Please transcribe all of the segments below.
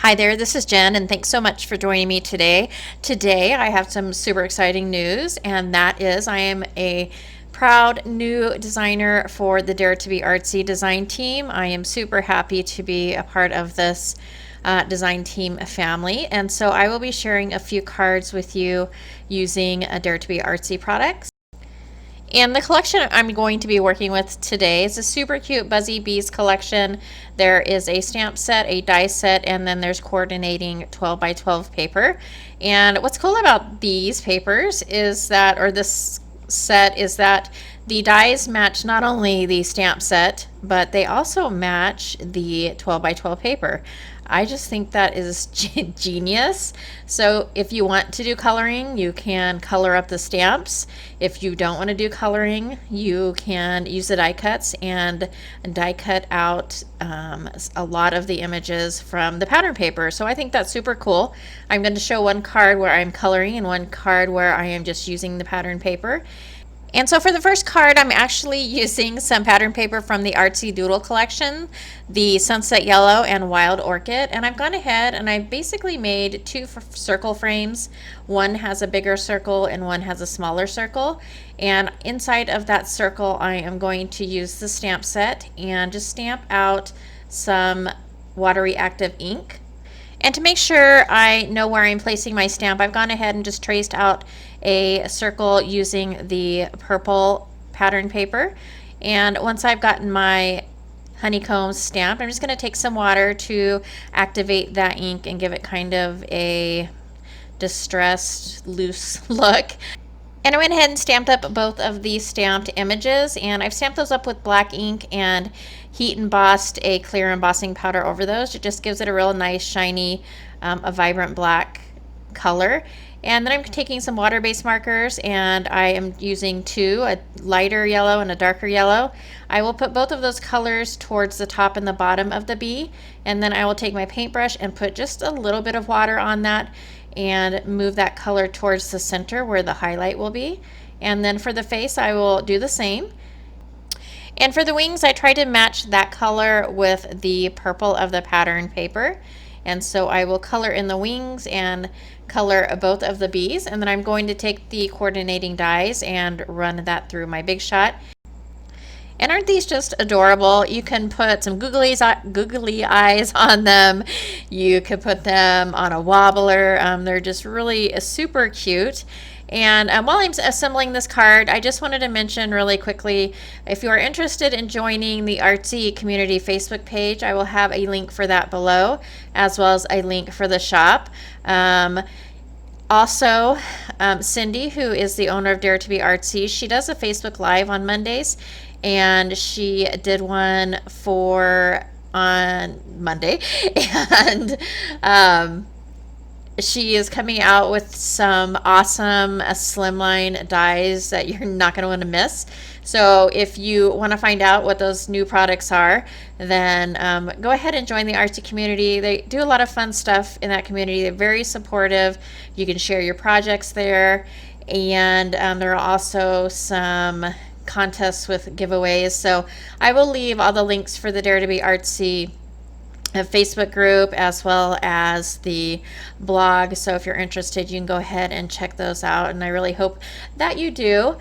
Hi there, this is Jen, and thanks so much for joining me today. Today, I have some super exciting news, and that is I am a proud new designer for the Dare to Be Artsy design team. I am super happy to be a part of this design team family, and so I will be sharing a few cards with you using a Dare to Be Artsy products. And the collection I'm going to be working with today is a super cute Buzzy Bees collection. There is a stamp set, a die set, and then there's coordinating 12 by 12 paper. And what's cool about these papers is that, or this set, is that the dies match not only the stamp set, but they also match the 12 by 12 paper. I just think that is genius. So if you want to do coloring, you can color up the stamps. If you don't want to do coloring, you can use the die cuts and die cut out a lot of the images from the pattern paper. So I think that's super cool. I'm going to show one card where I'm coloring and one card where I am just using the pattern paper. And so for the first card, I'm actually using some pattern paper from the Artsy Doodle collection, the Sunset Yellow and Wild Orchid. And I've gone ahead and I basically made two circle frames. One has a bigger circle and one has a smaller circle. And inside of that circle, I am going to use the stamp set and just stamp out some watery active ink. And to make sure I know where I'm placing my stamp, I've gone ahead and just traced out a circle using the purple pattern paper. And once I've gotten my honeycomb stamped, I'm just going to take some water to activate that ink and give it kind of a distressed, loose look. And I went ahead and stamped up both of these stamped images, and I've stamped those up with black ink and heat embossed a clear embossing powder over those. It just gives it a real nice, shiny, a vibrant black color. And then I'm taking some water-based markers, and I am using two, a lighter yellow and a darker yellow. I will put both of those colors towards the top and the bottom of the bee, and then I will take my paintbrush and put just a little bit of water on that and move that color towards the center where the highlight will be. And then for the face, I will do the same. And for the wings, I try to match that color with the purple of the pattern paper. And so I will color in the wings and color both of the bees. And then I'm going to take the coordinating dies and run that through my Big Shot. And aren't these just adorable? You can put some googly eyes on them. You could put them on a wobbler. They're just really super cute. And while I'm assembling this card, I just wanted to mention really quickly, if you are interested in joining the Artsy Community Facebook page, I will have a link for that below, as well as a link for the shop. Also, Cindy, who is the owner of Dare to Be Artsy, she does a Facebook Live on Mondays, and she did one on Monday, and she is coming out with some awesome slimline dies that you're not going to want to miss. So if you want to find out what those new products are, then go ahead and join the Artsy community. They do a lot of fun stuff in that community. They're very supportive. You can share your projects there, and there are also some contests with giveaways. So I will leave all the links for the Dare to Be Artsy Facebook group as well as the blog. So if you're interested, you can go ahead and check those out, and I really hope that you do.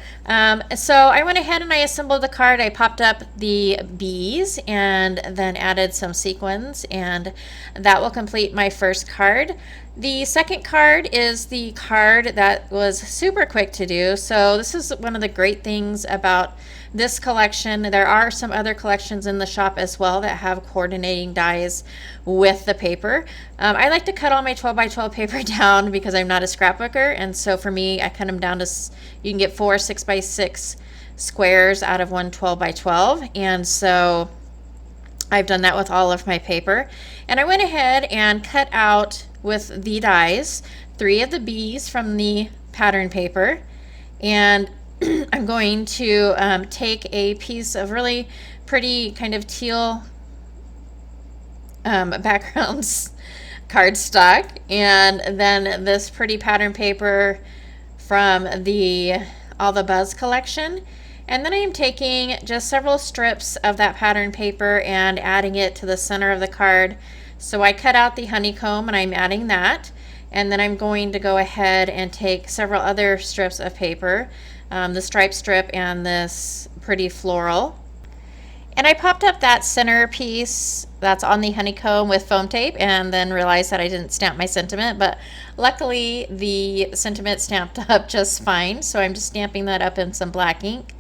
So I went ahead and I assembled the card. I popped up the bees and then added some sequins, and that will complete my first card. The second card is the card that was super quick to do. So this is one of the great things about this collection. There are some other collections in the shop as well that have coordinating dies with the paper. I like to cut all my 12 by 12 paper down because I'm not a scrapbooker, and so for me, I cut them down to, you can get 4 6 by 6 squares out of one 12 by 12, and so I've done that with all of my paper. And I went ahead and cut out with the dies 3 of the bees from the pattern paper, and I'm going to take a piece of really pretty kind of teal backgrounds cardstock, and then this pretty pattern paper from the All the Buzz collection. And then I am taking just several strips of that pattern paper and adding it to the center of the card So I cut out the honeycomb and I'm adding that. And then I'm going to go ahead and take several other strips of paper, the stripe strip and this pretty floral. And I popped up that center piece that's on the honeycomb with foam tape and then realized that I didn't stamp my sentiment, but luckily the sentiment stamped up just fine. So I'm just stamping that up in some black ink.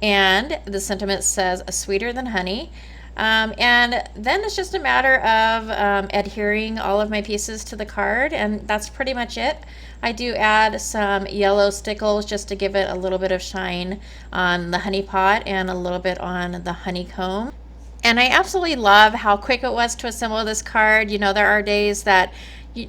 And the sentiment says sweeter than honey. And then it's just a matter of adhering all of my pieces to the card, and that's pretty much it. I do add some yellow stickles just to give it a little bit of shine on the honey pot and a little bit on the honeycomb. And I absolutely love how quick it was to assemble this card. You know, there are days that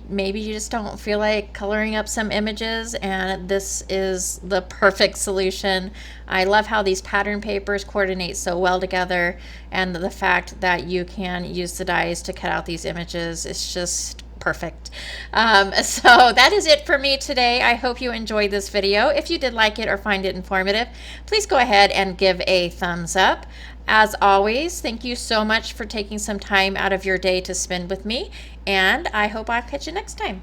maybe you just don't feel like coloring up some images, and this is the perfect solution. I love how these pattern papers coordinate so well together, and the fact that you can use the dies to cut out these images is just perfect. So that is it for me today. I hope you enjoyed this video. If you did like it or find it informative, please go ahead and give a thumbs up. As always, thank you so much for taking some time out of your day to spend with me, and I hope I'll catch you next time.